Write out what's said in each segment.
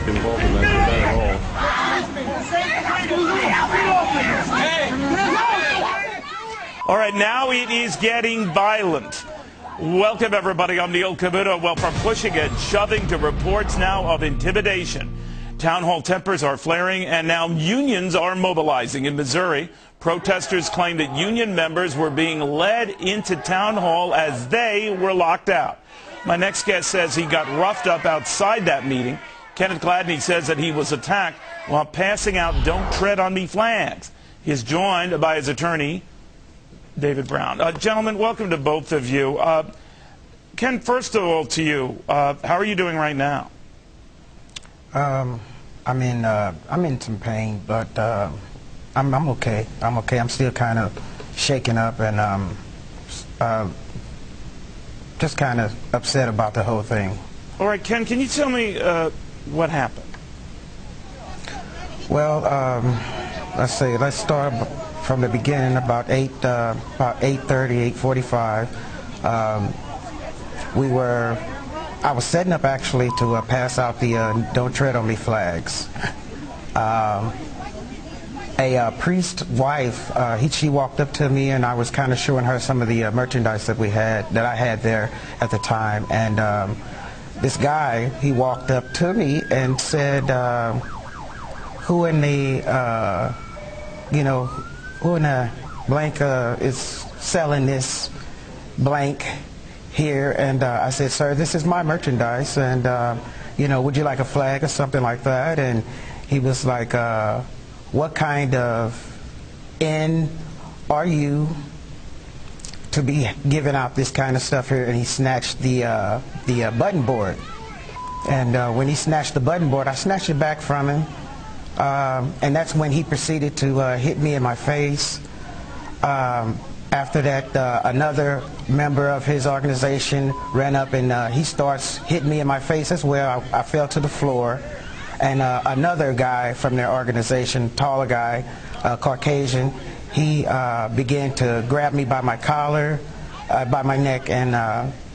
involved in that at all. All right, now it is getting violent. Welcome, everybody. I'm Neil Cavuto. Well, from pushing and shoving to reports now of intimidation. Town hall tempers are flaring, and now unions are mobilizing. In Missouri, protesters claim that union members were being led into town hall as they were locked out. My next guest says he got roughed up outside that meeting. Kenneth Gladney says that he was attacked while passing out "Don't Tread on Me" flags. He is joined by his attorney, David Brown. Gentlemen, welcome to both of you. Ken, first of all, to you, how are you doing right now? I'm in some pain, but I'm okay. I'm okay. I'm still kind of shaken up and just kind of upset about the whole thing. All right, Ken, can you tell me what happened? Well, let's start from the beginning. About 8:30, 8:45. I was setting up actually to pass out the "Don't Tread on Me" flags. A priest's wife, she walked up to me, and I was kind of showing her some of the merchandise that I had there at the time. And this guy, he walked up to me and said, "Who in the blank is selling this blank here?" And I said, "Sir, this is my merchandise, and would you like a flag or something like that?" And he was like, "What kind of end are you to be giving out this kind of stuff here?" And he snatched the button board. And when he snatched the button board, I snatched it back from him. And that's when he proceeded to hit me in my face. After that, another member of his organization ran up and he starts hitting me in my face as well. I fell to the floor. And another guy from their organization, taller guy, Caucasian, he began to grab me by my collar, by my neck, and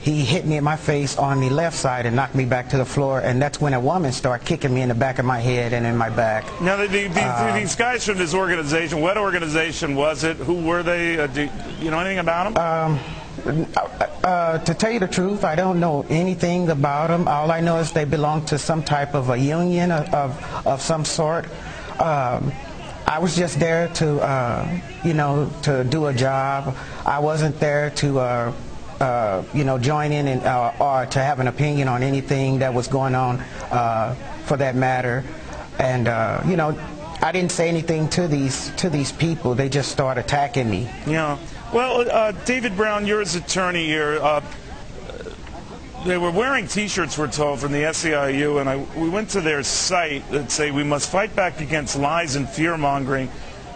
he hit me in my face on the left side and knocked me back to the floor. And that's when a woman started kicking me in the back of my head and in my back. Now, these guys from this organization, what organization was it? Who were they? Do you know anything about them? To tell you the truth, I don't know anything about them. All I know is they belong to some type of a union of some sort. I was just there to, to do a job. I wasn't there to, join in and, or to have an opinion on anything that was going on, for that matter. And, I didn't say anything to these people. They just started attacking me. Yeah. Well, David Brown, you're his attorney here. They were wearing T-shirts, we're told, from the SEIU, and we went to their site that say we must fight back against lies and fear-mongering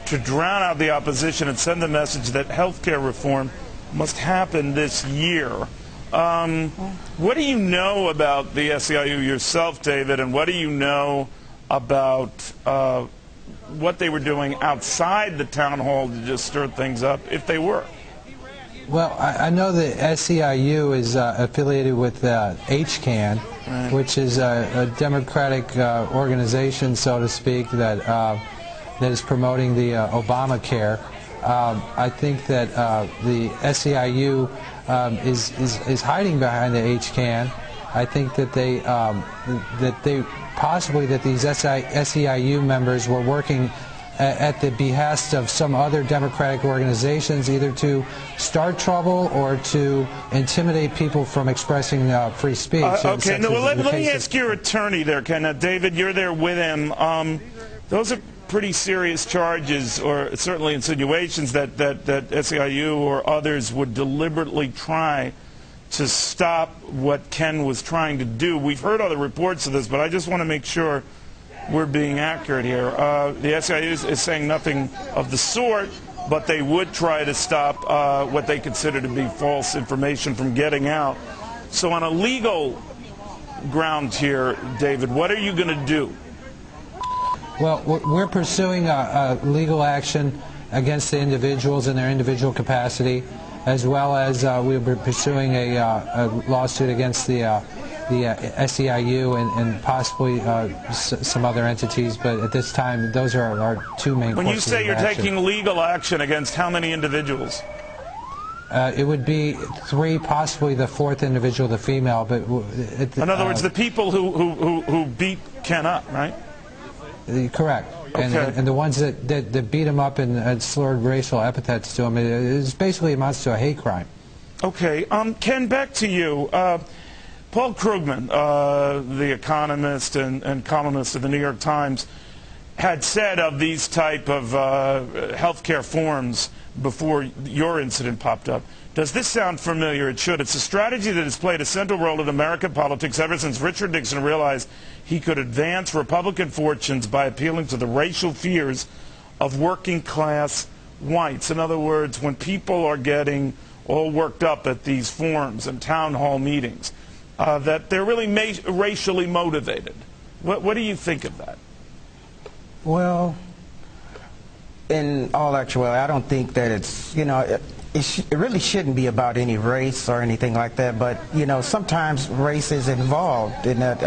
to drown out the opposition and send the message that health care reform must happen this year. What do you know about the SEIU yourself, David, and what do you know about what they were doing outside the town hall to just stir things up, if they were? Well, I know that SEIU is affiliated with HCAN, right, which is a Democratic organization, so to speak, that is promoting the Obamacare. I think that the SEIU is hiding behind the HCAN. I think that these SEIU members were working at the behest of some other Democratic organizations, either to start trouble or to intimidate people from expressing free speech. Okay, now, let me ask your attorney there, Ken. David, you're there with him. Those are pretty serious charges, or certainly insinuations that SEIU or others would deliberately try to stop what Ken was trying to do. We've heard other reports of this, but I just want to make sure we're being accurate here. The SEIU is saying nothing of the sort, but they would try to stop what they consider to be false information from getting out. So on a legal ground here, David, what are you going to do? Well, we're pursuing a legal action against the individuals in their individual capacity, as well as we'll be pursuing a lawsuit against the SEIU and possibly some other entities, but at this time, those are our two main. When you say you're taking legal action against how many individuals? It would be 3, possibly the 4th individual, the female. But in other words, the people who beat Ken up, right? Correct. Okay. And the ones that beat him up and slurred racial epithets to him, it basically amounts to a hate crime. Okay. Ken, back to you. Paul Krugman, the economist and columnist of the New York Times, had said of these type of healthcare forms before your incident popped up. Does this sound familiar? It should. It's a strategy that has played a central role in American politics ever since Richard Nixon realized he could advance Republican fortunes by appealing to the racial fears of working-class whites. In other words, when people are getting all worked up at these forums and town hall meetings, that they're really racially motivated. What do you think of that? Well, in all actuality, I don't think that it's, it really shouldn't be about any race or anything like that, but, sometimes race is involved in that,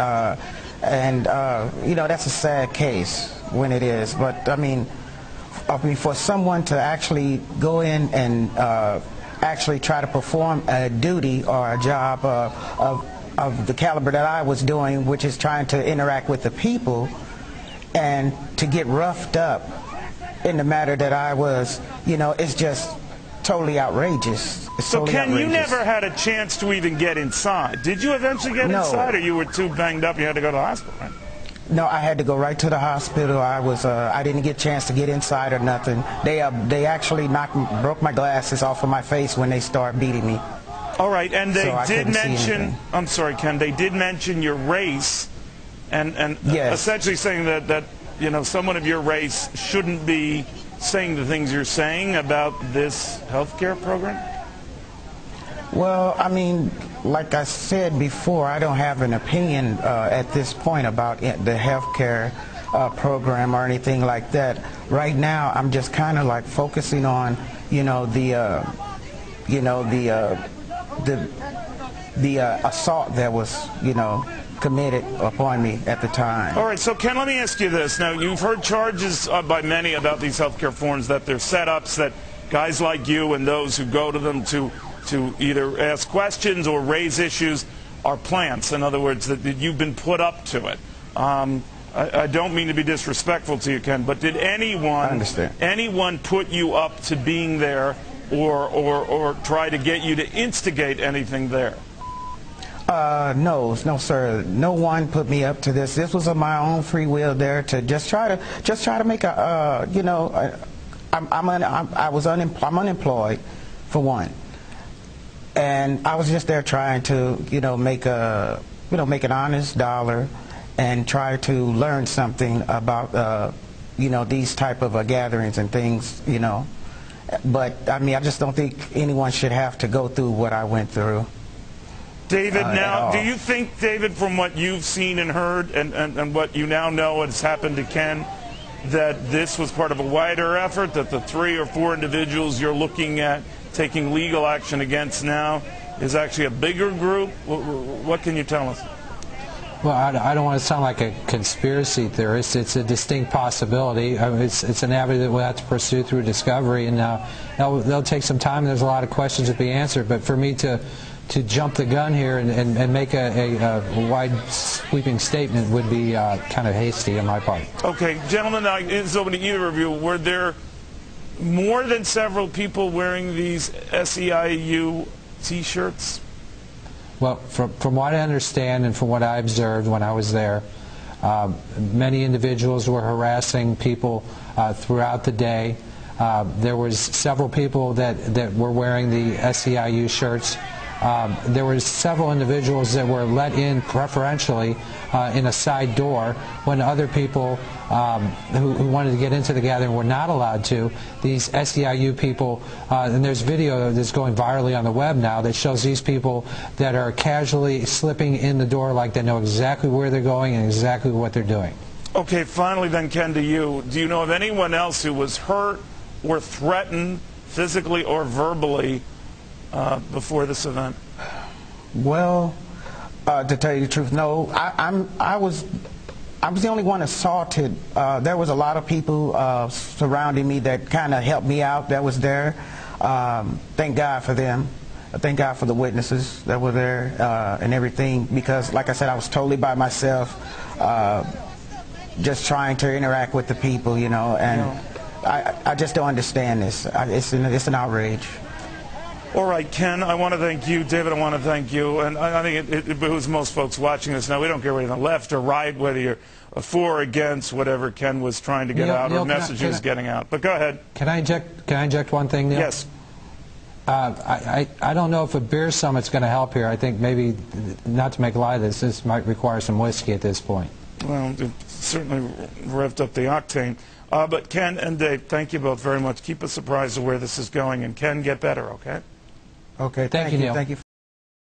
that's a sad case when it is. But, I mean, for someone to actually go in and actually try to perform a duty or a job of the caliber that I was doing, which is trying to interact with the people, and to get roughed up in the matter that I was, it's just totally outrageous. So, Ken, you never had a chance to even get inside. Did you eventually get inside, or you were too banged up and you had to go to the hospital, right? No, I had to go right to the hospital. I didn't get a chance to get inside or nothing. They actually broke my glasses off of my face when they started beating me. All right, and they did mention, I'm sorry, Ken, they did mention your race, and yes, essentially saying that someone of your race shouldn't be saying the things you're saying about this healthcare program? Well, I mean, like I said before, I don't have an opinion at this point about the healthcare program or anything like that. Right now, I'm just kind of like focusing on, the assault that was, committed upon me at the time. All right, so Ken, let me ask you this. Now, you've heard charges by many about these healthcare forums that they're setups that guys like you and those who go to them to either ask questions or raise issues are plants. In other words, that you've been put up to it. I don't mean to be disrespectful to you, Ken, but did anyone put you up to being there or try to get you to instigate anything there? No, sir. No one put me up to this. This was of my own free will there to just try to make a, I'm unemployed for one, and I was just there trying to, make an honest dollar, and try to learn something about, these type of gatherings and things, But I mean, I just don't think anyone should have to go through what I went through. David, now, do you think, David, from what you've seen and heard and what you now know has happened to Ken, that this was part of a wider effort, that the 3 or 4 individuals you're looking at taking legal action against now is actually a bigger group? What can you tell us? Well, I don't want to sound like a conspiracy theorist. It's a distinct possibility. It's an avenue that we'll have to pursue through discovery, and they'll take some time, and there's a lot of questions to be answered. But for me to jump the gun here and make a wide sweeping statement would be kind of hasty on my part. Okay, gentlemen, it's open to either of you. Were there more than several people wearing these SEIU T-shirts? Well, from what I understand and from what I observed when I was there, many individuals were harassing people throughout the day. There was several people that were wearing the SEIU shirts. There were several individuals that were let in preferentially in a side door when other people who wanted to get into the gathering were not allowed to. These SEIU people, and there's video that's going virally on the web now that shows these people that are casually slipping in the door like they know exactly where they're going and exactly what they're doing. Okay, finally then, Ken, to you. Do you know of anyone else who was hurt or threatened physically or verbally before this event? Well, To tell you the truth, no. I was the only one assaulted. There was a lot of people surrounding me that kind of helped me out. That was there. Thank God for them. Thank God for the witnesses that were there and everything. Because, like I said, I was totally by myself, just trying to interact with the people, you know. And I just don't understand this. It's an outrage. All right, Ken, I want to thank you. David, I want to thank you. And I think it behooves most folks watching this now. We don't care whether you're on the left or right, whether you're for or against whatever Ken was trying to get out or messages getting out. But go ahead. Can I inject one thing, Neil? Yes. I don't know if a beer summit's going to help here. I think maybe, not to make light of this might require some whiskey at this point. Well, it certainly revved up the octane. But Ken and Dave, thank you both very much. Keep us apprised of where this is going. And Ken, get better, okay? Okay, thank you, Neil. Thank you.